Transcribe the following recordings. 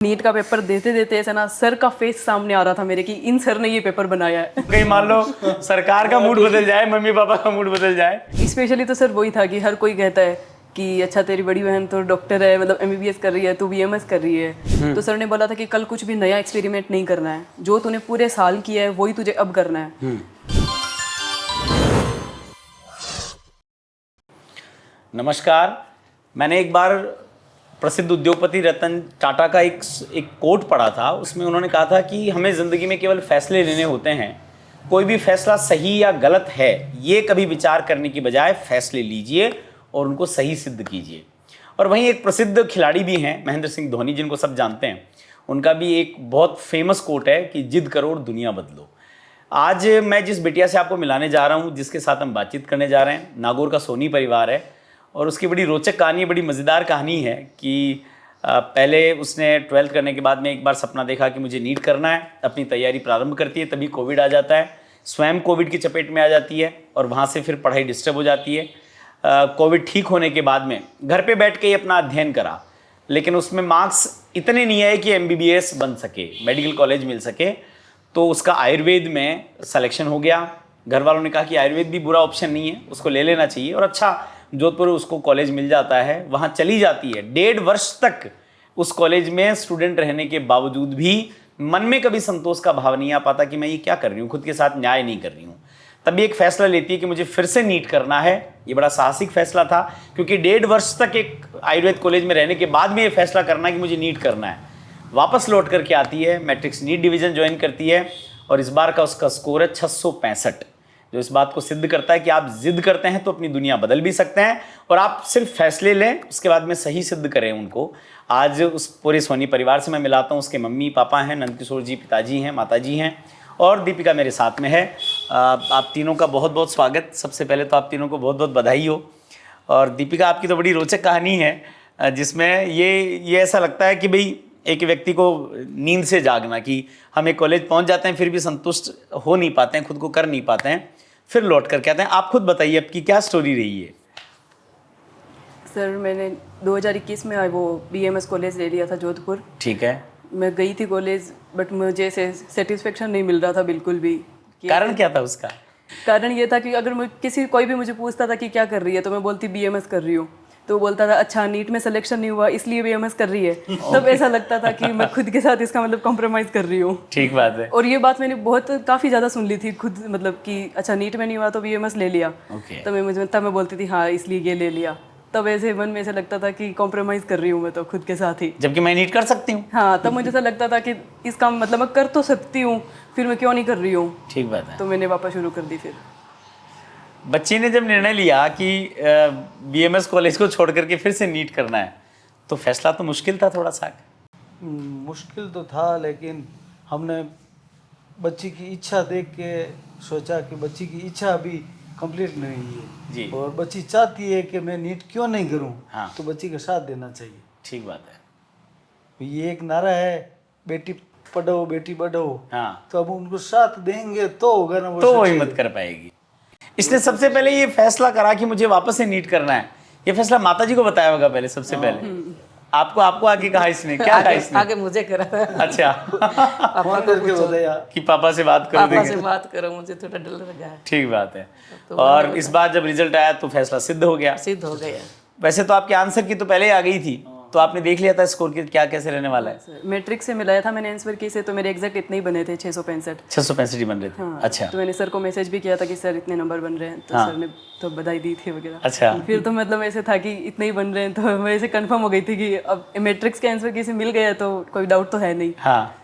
NEET का paper देते देते ऐसा ना सर का फेस सामने आ रहा था मेरे कि इन सर ने ये पेपर बनाया है। कहीं मान लो सरकार का मूड बदल जाए, मम्मी पापा का मूड बदल जाए। स्पेशली तो सर वही था कि हर कोई कहता है कि अच्छा तेरी बड़ी बहन तो डॉक्टर है, मतलब एमबीबीएस कर रही है, तू बीएमएस कर रही है। तो सर ने बोला था कि कल कुछ भी नया एक्सपेरिमेंट नहीं करना है, जो तूने पूरे साल किया है वही तुझे अब करना है। नमस्कार। मैंने एक बार प्रसिद्ध उद्योगपति रतन टाटा का एक कोट पढ़ा था। उसमें उन्होंने कहा था कि हमें ज़िंदगी में केवल फैसले लेने होते हैं। कोई भी फैसला सही या गलत है ये कभी विचार करने की बजाय फैसले लीजिए और उनको सही सिद्ध कीजिए। और वहीं एक प्रसिद्ध खिलाड़ी भी हैं महेंद्र सिंह धोनी, जिनको सब जानते हैं। उनका भी एक बहुत फेमस कोट है कि जिद करो और दुनिया बदलो। आज मैं जिस बिटिया से आपको मिलाने जा रहा हूँ, जिसके साथ हम बातचीत करने जा रहे हैं, नागौर का सोनी परिवार है। और उसकी बड़ी रोचक कहानी, बड़ी मज़ेदार कहानी है कि पहले उसने 12th करने के बाद में एक बार सपना देखा कि मुझे नीट करना है। अपनी तैयारी प्रारंभ करती है, तभी कोविड आ जाता है। स्वयं कोविड की चपेट में आ जाती है और वहाँ से फिर पढ़ाई डिस्टर्ब हो जाती है। कोविड ठीक होने के बाद में घर पे बैठ के ही अपना अध्ययन करा, लेकिन उसमें मार्क्स इतने नहीं आए कि एमबीबीएस बन सके, मेडिकल कॉलेज मिल सके। तो उसका आयुर्वेद में सिलेक्शन हो गया। घर वालों ने कहा कि आयुर्वेद भी बुरा ऑप्शन नहीं है, उसको ले लेना चाहिए। और अच्छा जोधपुर उसको कॉलेज मिल जाता है, वहाँ चली जाती है। 1.5 वर्ष तक उस कॉलेज में स्टूडेंट रहने के बावजूद भी मन में कभी संतोष का भाव नहीं आ पाता कि मैं ये क्या कर रही हूँ, खुद के साथ न्याय नहीं कर रही हूँ। तभी एक फैसला लेती है कि मुझे फिर से नीट करना है। ये बड़ा साहसिक फैसला था, क्योंकि 1.5 वर्ष तक एक आयुर्वेद कॉलेज में रहने के बाद में ये फैसला करना है कि मुझे नीट करना है। वापस लौट करके आती है, मैट्रिक्स नीट डिवीज़न ज्वाइन करती है और इस बार का उसका स्कोर है 665, जो इस बात को सिद्ध करता है कि आप जिद करते हैं तो अपनी दुनिया बदल भी सकते हैं। और आप सिर्फ फैसले लें, उसके बाद में सही सिद्ध करें उनको। आज उस पूरे सोनी परिवार से मैं मिलाता हूँ। उसके मम्मी पापा हैं, नंदकिशोर जी पिताजी हैं, माताजी हैं और दीपिका मेरे साथ में है। आप तीनों का बहुत बहुत स्वागत। सबसे पहले तो आप तीनों को बहुत बहुत बधाई हो। और दीपिका, आपकी तो बड़ी रोचक कहानी है, जिसमें ये ऐसा लगता है कि भाई एक व्यक्ति को नींद से जागना, कि हम एक कॉलेज पहुंच जाते हैं फिर भी संतुष्ट हो नहीं पाते हैं, खुद को कर नहीं पाते हैं, फिर लौट कर कहते हैं। आप खुद बताइए आपकी क्या स्टोरी रही है। सर मैंने 2021 में वो बीएमएस कॉलेज ले लिया था जोधपुर। ठीक है। मैं गई थी कॉलेज, बट मुझे सेटिस्फेक्शन नहीं मिल रहा था बिल्कुल भी। कारण क्या था उसका? कारण ये था कि अगर कोई भी मुझे पूछता था कि क्या कर रही है, तो मैं बोलती बीएमएस कर रही हूँ। तो वो बोलता था अच्छा नीट में सिलेक्शन नहीं हुआ इसलिए बीएमएस कर रही है। तब ऐसा लगता था कि मैं खुद के साथ इसका मतलब कॉम्प्रोमाइज़ कर रही हूँ। ठीक बात है। और ये बात मैंने काफ़ी ज़्यादा सुन ली थी खुद, मतलब कि अच्छा नीट में नहीं हुआ तो बीएमएस ले लिया। तब मैं बोलती थी हाँ इसलिए ये ले लिया। तब ऐसे मन में ऐसा लगता था कि कॉम्प्रोमाइज़ कर रही हूँ मैं तो खुद के साथ ही, जबकि मैं नीट कर सकती हूँ। हाँ तब मुझे ऐसा लगता था कि इसका मतलब मैं कर तो सकती हूँ, फिर मैं क्यों नहीं कर रही हूँ। ठीक बात है। तो मैंने वापस शुरू कर दी। फिर बच्ची ने जब निर्णय लिया कि बीएमएस कॉलेज को छोड़ करके फिर से नीट करना है, तो फैसला तो मुश्किल था थोड़ा सा। मुश्किल तो था, लेकिन हमने बच्ची की इच्छा देख के सोचा कि बच्ची की इच्छा अभी कंप्लीट नहीं है जी। और बच्ची चाहती है कि मैं नीट क्यों नहीं करूं। हाँ। तो बच्ची का साथ देना चाहिए। ठीक बात है। ये एक नारा है, बेटी पढ़ो बेटी बढ़ो। हाँ। तो अब उनको साथ देंगे तो होगा ना, वो हिम्मत कर पाएगी। इसने सबसे पहले ये फैसला करा कि मुझे वापस से नीट करना है। ये फैसला माताजी को बताया होगा पहले, सबसे पहले आपको आगे कहा इसने? क्या कहा इसने? आगे मुझे करा। अच्छा। फोन करके बताया कि पापा से बात करो, पापा से बात करो, मुझे थोड़ा डर लगा है। ठीक बात है। और इस बार जब रिजल्ट आया तो फैसला सिद्ध हो गया। सिद्ध हो गया। वैसे तो आपके आंसर की तो पहले ही आ गई थी, तो आपने देख लिया था स्कोर की क्या कैसे रहने वाला है? मैट्रिक्स से मिलाया था मैंने आंसर की से, तो मेरे एग्जैक्ट इतने ही बने थे, 665। 665 ही बन रहे थे। हाँ, अच्छा। तो मैंने सर को मैसेज भी किया था कि सर इतने नंबर बन रहे हैं, तो सर ने तो बधाई दी थी वगैरह। अच्छा। फिर तो मतलब ऐसे था कि इतने ही बन रहे हैं, तो मैं ऐसे कंफर्म हो गई थी कि अब मैट्रिक्स के आंसर की से मिल गया तो कोई डाउट तो है नहीं। हाँ।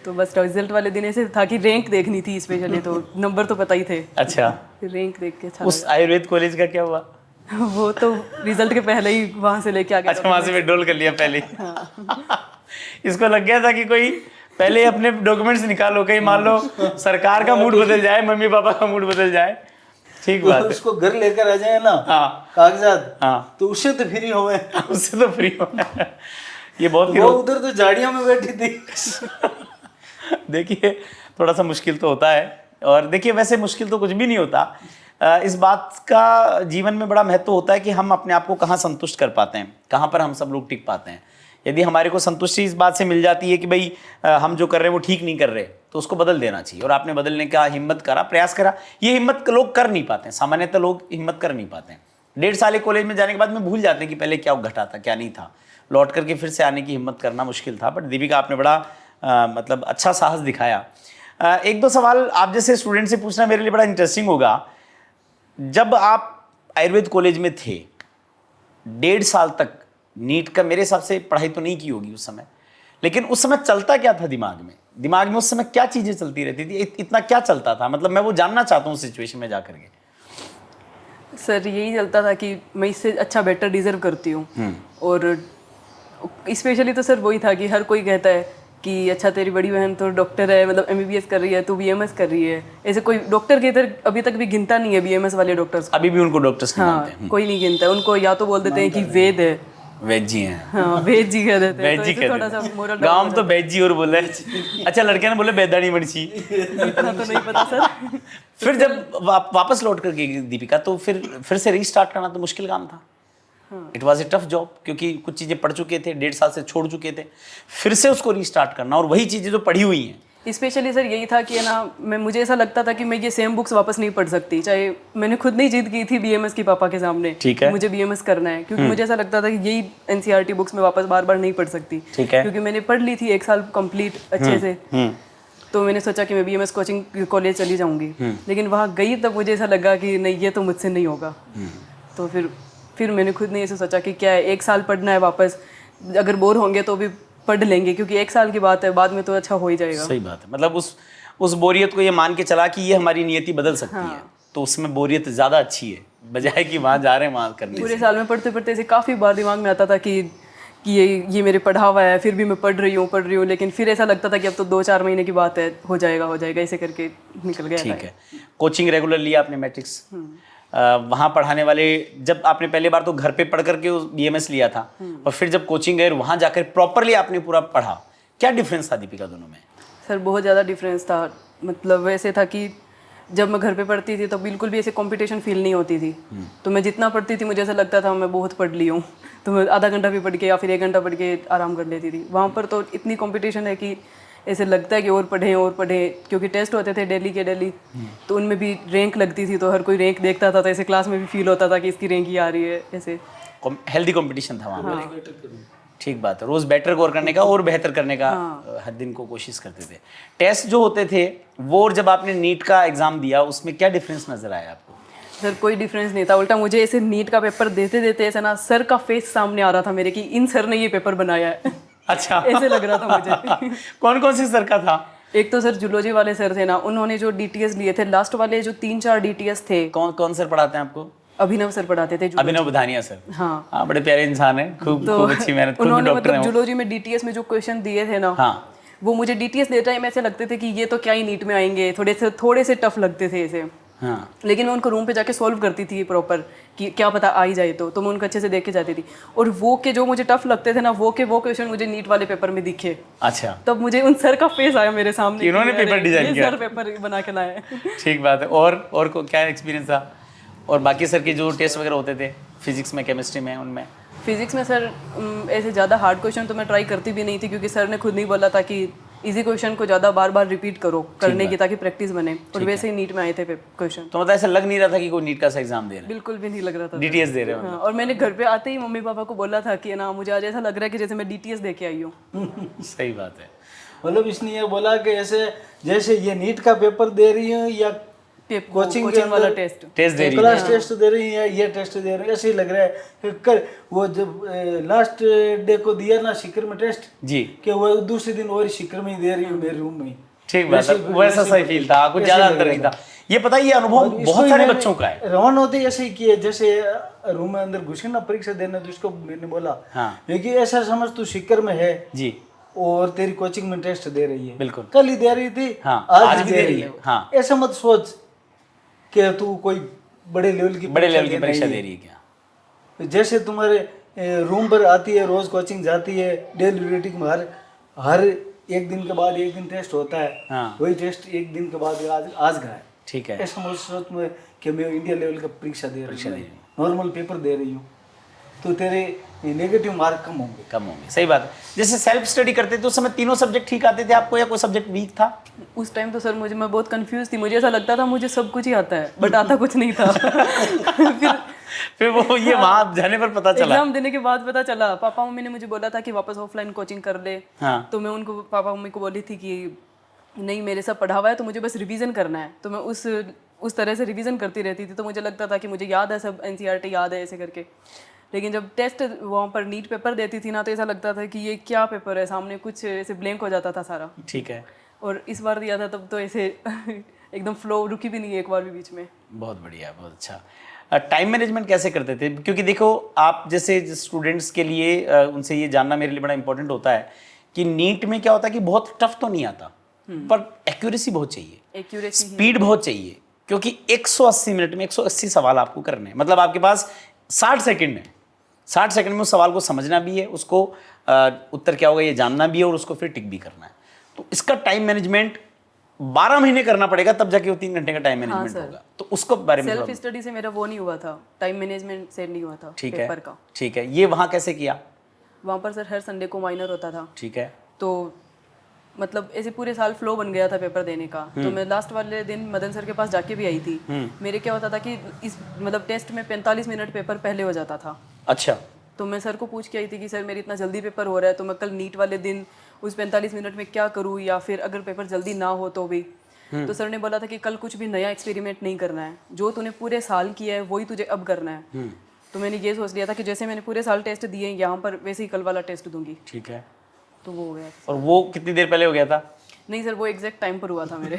तो बस रिजल्ट वाले दिन ऐसे था कि रैंक देखनी थी स्पेशली, तो नंबर तो पता ही थे। अच्छा। फिर रैंक देख के उस आयुर्वेद कॉलेज का क्या हुआ? वो तो रिजल्ट के पहले ही वहाँ से लेके आ गया। अच्छा, वहां से विड्रॉल कर लिया पहले। इसको लग गया था कि कोई पहले अपने डॉक्यूमेंट्स निकालो, कहीं मान लो सरकार का मूड बदल जाए, मम्मी पापा का मूड बदल जाए। ठीक बात है। उसको घर लेकर आ जाए ना, हाँ कागजात, हाँ, तो उससे तो फ्री हो गए। उससे तो फ्री हो। ये बहुत वो उधर तो झाड़ियों में बैठी थी। देखिए थोड़ा सा मुश्किल तो होता है। और देखिए वैसे मुश्किल तो कुछ भी नहीं होता। इस बात का जीवन में बड़ा महत्व होता है कि हम अपने आप को कहाँ संतुष्ट कर पाते हैं, कहाँ पर हम सब लोग टिक पाते हैं। यदि हमारे को संतुष्टि इस बात से मिल जाती है कि भाई हम जो कर रहे हैं वो ठीक नहीं कर रहे, तो उसको बदल देना चाहिए। और आपने बदलने का हिम्मत करा, प्रयास करा। ये हिम्मत लोग कर नहीं पाते हैं, सामान्यतः लोग हिम्मत कर नहीं पाते हैं। 1.5 साल कॉलेज में जाने के बाद में भूल जाते हैं कि पहले क्या घटा था क्या नहीं था। लौट करके फिर से आने की हिम्मत करना मुश्किल था। बट दीपिका, आपने बड़ा मतलब अच्छा साहस दिखाया। एक दो सवाल आप जैसे स्टूडेंट से पूछना मेरे लिए बड़ा इंटरेस्टिंग होगा। जब आप आयुर्वेद कॉलेज में थे, 1.5 साल तक नीट का मेरे हिसाब से पढ़ाई तो नहीं की होगी उस समय, लेकिन उस समय चलता क्या था दिमाग में उस समय क्या चीज़ें चलती रहती थी? इतना क्या चलता था? मतलब मैं वो जानना चाहता हूँ सिचुएशन में जाकर के। सर यही चलता था कि मैं इससे अच्छा बेटर डिजर्व करती हूँ। और स्पेशली तो सर वही था कि हर कोई कहता है कि अच्छा तेरी बड़ी बहन तो डॉक्टर है, मतलब एमबीबीएस कर रही है, तू बीएमएस कर रही है। ऐसे कोई डॉक्टर के इधर अभी तक भी गिनता नहीं है बीएमएस वाले डॉक्टर्स। अभी भी उनको डॉक्टर्स नहीं मानते। हाँ, कोई नहीं गिनता। उनको या तो बोल देते हैं कि वेद है, वैद जी हैं। हाँ वेद जी कह देते हैं। वैद जी तो इससे थोड़ा सा कहते मोरल हैं। गाँव में तो वैद जी और बोले। अच्छा, लड़के ने बोले बेदानी मणि। इतना तो नहीं पता सर। फिर जब वापस लौट कर गई दीपिका, तो फिर से रीस्टार्ट करना तो मुश्किल काम था। It was a tough job, क्योंकि कुछ चीज़ें पढ़ चुके थे, 1.5 साल से छोड़ चुके थे, फिर से उसको रीस्टार्ट करना, और वही चीज़ें जो पढ़ी हुई हैं। स्पेशली सर यही था कि ना मुझे ऐसा लगता था कि मैं ये सेम बुक्स वापस नहीं पढ़ सकती। चाहे मैंने खुद नहीं जीत की थी बीएमएस की पापा के सामने, ठीक है, मुझे बीएमएस करना है, क्योंकि मुझे ऐसा लगता था कि यही एनसीईआरटी बुक्स में वापस बार बार नहीं पढ़ सकती। ठीक है, क्योंकि मैंने पढ़ ली थी 1 साल कंप्लीट अच्छे से। तो मैंने सोचा कि मैं बीएमएस कोचिंग कॉलेज चली जाऊंगी, लेकिन वहाँ गई तब मुझे ऐसा लगा कि नहीं, ये तो मुझसे नहीं होगा। तो फिर मैंने खुद ने ऐसे सोचा कि क्या है, 1 साल पढ़ना है वापस, अगर बोर होंगे तो भी पढ़ लेंगे, क्योंकि 1 साल की बात है, बाद में तो अच्छा हो ही जाएगा। सही बात है। मतलब उस बोरियत को ये मान के चला कि ये हमारी नियति बदल सकती है, तो उसमें बोरियत ज़्यादा अच्छी है, बजाय कि वहाँ जा रहे हैं वहाँ करने। पूरे साल में पढ़ते पढ़ते ऐसे काफ़ी बार दिमाग में आता था कि ये मेरे पढ़ा हुआ है, फिर भी मैं पढ़ रही हूँ, लेकिन फिर ऐसा लगता था कि अब तो 2-4 महीने की बात है, हो जाएगा, ऐसे करके निकल गया। ठीक है। कोचिंग रेगुलर लिया आपने मैट्रिक्स, वहाँ पढ़ाने वाले, जब आपने पहली बार तो घर पे पढ़ करके बीएमएस लिया था, और फिर जब कोचिंग गए वहाँ जाकर प्रॉपरली आपने पूरा पढ़ा, क्या डिफरेंस था दीपिका दोनों में? सर बहुत ज़्यादा डिफरेंस था। मतलब वैसे था कि जब मैं घर पे पढ़ती थी तो बिल्कुल भी ऐसे कंपटीशन फील नहीं होती थी। तो मैं जितना पढ़ती थी मुझे ऐसा लगता था मैं बहुत पढ़ ली हूँ, तो मैं आधा घंटा भी पढ़ के या फिर 1 घंटा पढ़ के आराम कर लेती थी। वहाँ पर तो इतनी कंपटीशन है कि ऐसे लगता है कि और पढ़ें, क्योंकि टेस्ट होते थे डेली, तो उनमें भी रैंक लगती थी, तो हर कोई रैंक देखता था, तो ऐसे क्लास में भी फील होता था कि इसकी रैंक ही आ रही है। ऐसे हेल्दी कंपटीशन था वहाँ पर। ठीक बात है। रोज़ बेटर स्कोर करने का और बेहतर करने का हर दिन को कोशिश करते थे। टेस्ट जो होते थे वो, और जब आपने नीट का एग्ज़ाम दिया उसमें क्या डिफरेंस नज़र आया आपको? सर कोई डिफरेंस नहीं था। उल्टा मुझे ऐसे नीट का पेपर देते ऐसा ना सर का फेस सामने आ रहा था मेरे कि इन सर ने ये पेपर बनाया है। अच्छा, ऐसे लग रहा था मुझे। कौन कौन से सर का था? एक तो सर जूलॉजी वाले सर थे ना, उन्होंने जो डीटीएस लिए थे, लास्ट वाले जो 3-4 डीटीएस थे। कौन सर पढ़ाते हैं आपको? अभिनव सर पढ़ाते थे। अभिनव बधानिया सर। हाँ, बड़े प्यारे इंसान है, खूब अच्छी मेहनत। उन्होंने मतलब जूलॉजी में डीटीएस में जो क्वेश्चन दिए थे ना, वो मुझे डीटीएस देते टाइम ऐसे लगते थे कि ये तो क्या ही नीट में आएंगे, थोड़े से टफ लगते थे ऐसे। लेकिन मैं उनको रूम पे जाके सॉल्व करती थी प्रॉपर, कि क्या पता आ ही जाए, तो मैं उनको अच्छे से देख के जाती थी। और वो के जो मुझे टफ लगते थे ना, वो क्वेश्चन मुझे नीट वाले पेपर में दिखे। अच्छा, तब मुझे उन सर का फेस आया मेरे सामने, इन्होंने पेपर डिजाइन किया, सर पेपर बना के लाए। ठीक बात है। और को क्या एक्सपीरियंस था? और बाकी सर के जो टेस्ट वगैरह होते थे फिजिक्स में, केमिस्ट्री में, उनमें? फिजिक्स में सर ऐसे ज़्यादा हार्ड क्वेश्चन तो मैं ट्राई करती भी नहीं थी, क्योंकि सर ने खुद नहीं बोला था कि इजी क्वेश्चन को ज़्यादा बार रिपीट करो करने की, ताकि प्रैक्टिस बने। और वैसे ही नीट में आए थे क्वेश्चन। तो मतलब ऐसा लग नहीं रहा था कि कोई नीट का सा एग्जाम दे रहे हैं? बिल्कुल भी नहीं लग रहा था। डीटीएस दे रहे हो? हाँ, और मैंने घर पे आते ही मम्मी पापा को बोला था कि ना मुझे आज ऐसा लग रहा है कि जैसे मैं डीटीएस दे के आई हूँ। सही बात है। मतलब इसने ये बोला कि ऐसे जैसे ये नीट का पेपर दे रही हूँ या कोचिंग वाला टेस्ट दे रही है, क्लास टेस्ट दे रही है, ये टेस्ट दे रही है, ऐसे ही लग रहा है कि कर वो जब लास्ट डे को दिया ना शिखर में टेस्ट जी, कि वो दूसरे दिन और शिखर में ही दे रही हूँ मेरे रूम में। ठीक बात है, वैसा सही फील था, कुछ ज्यादा अंतर नहीं था। ये पता है, ये अनुभव बहुत सारे बच्चों का है। रवाना होते ऐसे ही किए, जैसे रूम में अंदर घुसे ना परीक्षा देने, तो उसको मैंने बोला क्योंकि ऐसा समझ तू शिखर में है जी, और तेरी कोचिंग में टेस्ट दे रही है, बिल्कुल कल ही दे रही थी, आज भी दे रही है। ऐसा मत सोच कि तू कोई बड़े लेवल की परीक्षा दे रही है क्या। जैसे तुम्हारे रूम पर आती है, रोज कोचिंग जाती है, डेली रूटीन में हर एक दिन के बाद एक दिन टेस्ट होता है, वही टेस्ट एक दिन के बाद आज का है। ठीक है, ऐसा मुझे सोच में कि मैं इंडिया लेवल का परीक्षा दे रही हूँ, नॉर्मल पेपर दे रही हूँ, तो तेरे ये नेगेटिव मार्क कम होंगे। कम होंगे, सही बात है। जैसे सेल्फ स्टडी करते थे उस समय तीनों सब्जेक्ट ठीक आते थे आपको या कोई सब्जेक्ट वीक था? उस टाइम तो सर मैं बहुत कंफ्यूज थी, मुझे ऐसा लगता था मुझे सब कुछ ही आता है बट आता कुछ नहीं था। फिर वो ये वहाँ जाने पर पता चला? एग्जाम देने के बाद पता चला। पापा मम्मी ने मुझे बोला था कि वापस ऑफलाइन कोचिंग कर ले। हाँ। तो मैं उनको पापा मम्मी को बोली थी कि नहीं मेरे सब पढ़ा हुआ है तो मुझे बस रिवीजन करना है। तो मैं उस तरह से रिवीजन करती रहती थी, तो मुझे लगता था कि मुझे याद है सब, एनसीईआरटी याद है ऐसे करके। लेकिन जब टेस्ट वहाँ पर नीट पेपर देती थी ना तो ऐसा लगता था कि ये क्या पेपर है, सामने कुछ ऐसे ब्लैंक हो जाता था सारा। ठीक है। और इस बार दिया था तब तो ऐसे एकदम फ्लो रुकी भी नहीं है एक बार भी बीच में। बहुत बढ़िया, बहुत अच्छा। टाइम मैनेजमेंट कैसे करते थे? क्योंकि देखो आप जैसे स्टूडेंट्स के लिए उनसे ये जानना मेरे लिए बड़ा इंपॉर्टेंट होता है कि नीट में क्या होता है कि बहुत टफ तो नहीं आता पर एक्यूरेसी बहुत चाहिए, एक्यूरेसी, स्पीड बहुत चाहिए। क्योंकि 180 मिनट में 180 सवाल आपको करने हैं, मतलब आपके पास 60 सेकंड है। 60 सेकंड में उस सवाल को समझना भी है, उसको उत्तर क्या होगा ये जानना भी है और उसको फिर टिक भी करना है। तो इसका टाइम मैनेजमेंट 12 महीने करना पड़ेगा तब जाके वो 3 घंटे का टाइम मैनेजमेंट होगा। तो उसको बारे में सेल्फ स्टडी से मेरा वो नहीं हुआ था, टाइम मैनेजमेंट से नहीं हुआ था पेपर का। ठीक है, ये वहाँ कैसे किया? वहाँ पर सर हर संडे को माइनर होता था। ठीक है। तो मतलब ऐसे पूरे साल फ्लो बन गया था पेपर देने का। तो मैं लास्ट वाले दिन मदन सर के पास जाके भी आई थी। मेरे क्या होता था कि इस मतलब टेस्ट में 45 मिनट पेपर पहले हो जाता था। अच्छा। तो मैं सर को पूछ के आई थी कि सर मेरी इतना जल्दी पेपर हो रहा है तो मैं कल नीट वाले दिन उस 45 मिनट में क्या करूँ, या फिर अगर पेपर जल्दी ना हो तो भी। तो सर ने बोला था कि कल कुछ भी नया एक्सपेरिमेंट नहीं करना है, जो तूने पूरे साल किया है वही तुझे अब करना है। तो मैंने ये सोच लिया था कि जैसे मैंने पूरे साल टेस्ट दिए यहाँ पर वैसे ही कल वाला टेस्ट दूंगी। ठीक है। तो वो हो गया। और वो कितनी देर पहले हो गया था? नहीं सर, वो एग्जैक्ट टाइम पर हुआ था मेरे।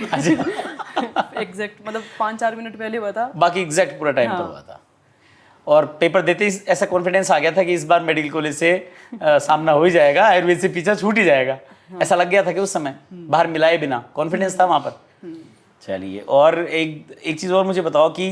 एग्जैक्ट मतलब 5-4 मिनट पहले हुआ था, बाकी एग्जैक्ट पूरा टाइम पर हुआ था। और पेपर देते ही ऐसा कॉन्फिडेंस आ गया था कि इस बार मेडिकल कॉलेज से सामना हो ही जाएगा, आयुर्वेद से पीछा छूट ही जाएगा। ऐसा लग गया था कि उस समय बाहर मिलाए बिना कॉन्फिडेंस था वहाँ पर। चलिए, और एक चीज़ और मुझे बताओ कि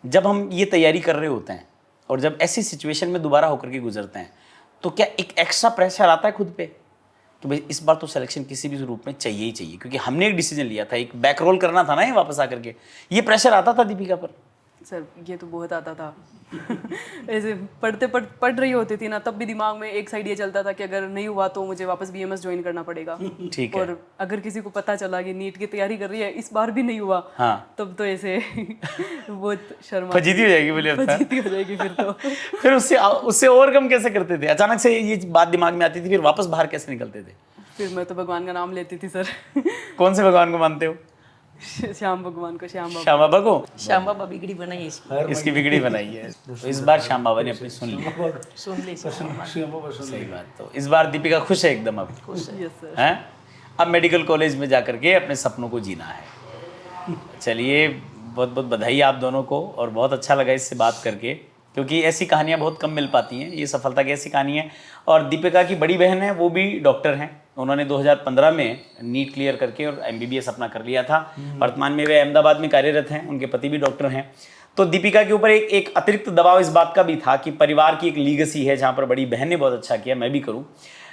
जब हम ये तैयारी कर रहे होते हैं और जब ऐसी सिचुएशन में दोबारा होकर के गुजरते हैं तो क्या एक एक्स्ट्रा प्रेशर आता है खुद पे कि भाई इस बार तो सिलेक्शन किसी भी रूप में चाहिए ही चाहिए, क्योंकि हमने एक डिसीजन लिया था, एक बैक रोल करना था ना ये वापस आकर के। ये प्रेशर आता था दीपिका पर? सर ये तो बहुत आता था। ऐसे पढ़ रही होती थी ना तब भी दिमाग में एक साइड ये चलता था कि अगर नहीं हुआ तो मुझे वापस बीएमएस ज्वाइन करना पड़ेगा। ठीक है। और अगर किसी को पता चला कि नीट की तैयारी कर रही है इस बार भी नहीं हुआ, हाँ, तब तो ऐसे बहुत शर्मा फजीती हो जाएगी, बोलिए। फजीती हो जाएगी फिर तो। फिर उससे ओवरकम कैसे करते थे? अचानक से ये बात दिमाग में आती थी, फिर वापस बाहर कैसे निकलते थे? फिर मैं तो भगवान का नाम लेती थी सर। कौन से भगवान को मानते हो? श्याम भगवान को, श्याम बाबा। श्याम बाबा को? श्याम बाबा बिगड़ी बनाई इसकी बिगड़ी बनाई है, तो इस बार श्याम बाबा ने अपनी सुन ली। सुन ली सही बात। तो इस बार दीपिका खुश है एकदम? अब यस सर। हैं? अब मेडिकल कॉलेज में जाकर के अपने सपनों को जीना है। चलिए, बहुत बहुत बधाई आप दोनों को, और बहुत अच्छा लगा इससे बात करके, क्योंकि ऐसी कहानियाँ बहुत कम मिल पाती हैं, ये सफलता की ऐसी कहानी है। और दीपिका की बड़ी बहन है, वो भी डॉक्टर हैं। उन्होंने 2015 में नीट क्लियर करके और एमबीबीएस अपना कर लिया था। वर्तमान में वे अहमदाबाद में कार्यरत हैं, उनके पति भी डॉक्टर हैं। तो दीपिका के ऊपर एक अतिरिक्त दबाव इस बात का भी था कि परिवार की एक लीगेसी है, जहाँ पर बड़ी बहन ने बहुत अच्छा किया, मैं भी करूँ।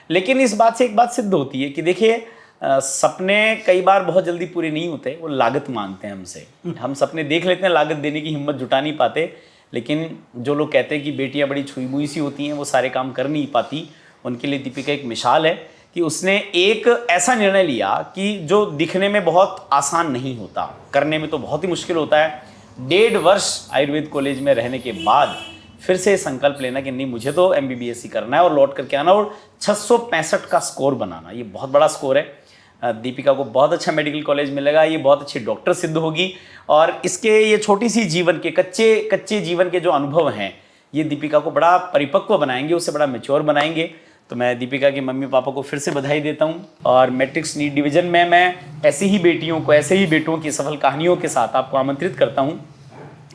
लेकिन इस बात से एक बात सिद्ध होती है कि देखिए, सपने कई बार बहुत जल्दी पूरे नहीं होते, वो लागत मांगते हैं हमसे। हम सपने देख लेते हैं, लागत देने की हिम्मत जुटा नहीं पाते। लेकिन जो लोग कहते हैं कि बेटियां बड़ी छुई मुई सी होती हैं, वो सारे काम कर नहीं पाती, उनके लिए दीपिका एक मिसाल है कि उसने एक ऐसा निर्णय लिया कि जो दिखने में बहुत आसान नहीं होता, करने में तो बहुत ही मुश्किल होता है। 1.5 वर्ष आयुर्वेद कॉलेज में रहने के बाद फिर से संकल्प लेना कि नहीं, मुझे तो एमबीबीएस ही करना है और लौट करके आना और 665 का स्कोर बनाना। ये बहुत बड़ा स्कोर है। दीपिका को बहुत अच्छा मेडिकल कॉलेज मिलेगा, ये बहुत अच्छी डॉक्टर सिद्ध होगी, और इसके ये छोटी सी जीवन के कच्चे जीवन के जो अनुभव हैं, ये दीपिका को बड़ा परिपक्व बनाएंगे, उसे बड़ा मैच्योर बनाएंगे। तो मैं दीपिका के मम्मी पापा को फिर से बधाई देता हूँ, और मैट्रिक्स नीट डिवीजन में मैं ऐसी ही बेटियों को, ऐसे ही बेटों की सफल कहानियों के साथ आपको आमंत्रित करता हूँ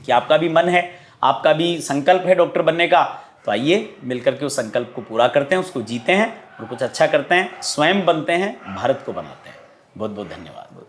कि आपका भी मन है, आपका भी संकल्प है डॉक्टर बनने का, तो आइए मिलकर के उस संकल्प को पूरा करते हैं, उसको जीते हैं और कुछ अच्छा करते हैं, स्वयं बनते हैं, भारत को बनाते हैं। बहुत बहुत धन्यवाद।